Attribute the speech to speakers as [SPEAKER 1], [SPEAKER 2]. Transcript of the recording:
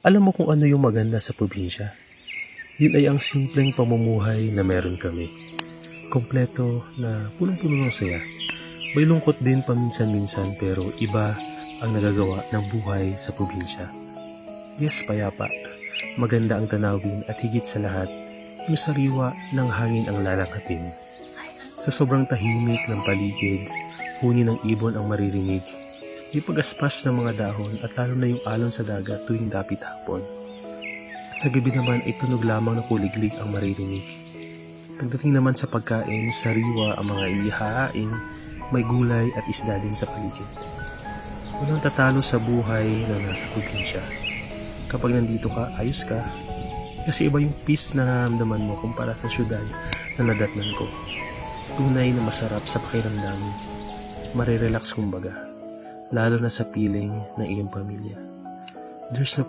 [SPEAKER 1] Alam mo kung ano yung maganda sa probinsya? Yun ay ang simpleng pamumuhay na meron kami. Kompleto na punong-puno ng saya. May lungkot din paminsan-minsan pero iba ang nagagawa ng buhay sa probinsya. Yes, payapa. Maganda ang tanawin at higit sa lahat, yung sariwa ng hangin ang lalanghatin. Sa sobrang tahimik ng paligid, huni ng ibon ang maririnig. Yung pag-aspas ng mga dahon at lalo na yung alon sa dagat tuwing dapit hapon. At sa gabi naman ay tunog lamang na kuliglig ang maririnig. Pagdating naman sa pagkain, sariwa ang mga inihahain, may gulay at isda din sa paligid. Walang tatalo sa buhay na nasa probinsya. Kapag nandito ka, ayos ka. Kasi iba yung peace na nararamdaman mo kumpara sa syudad na nadatnan ko. Tunay na masarap sa pakiramdam. Marirelax kumbaga. Lalo na sa piling ng iyong pamilya. There's no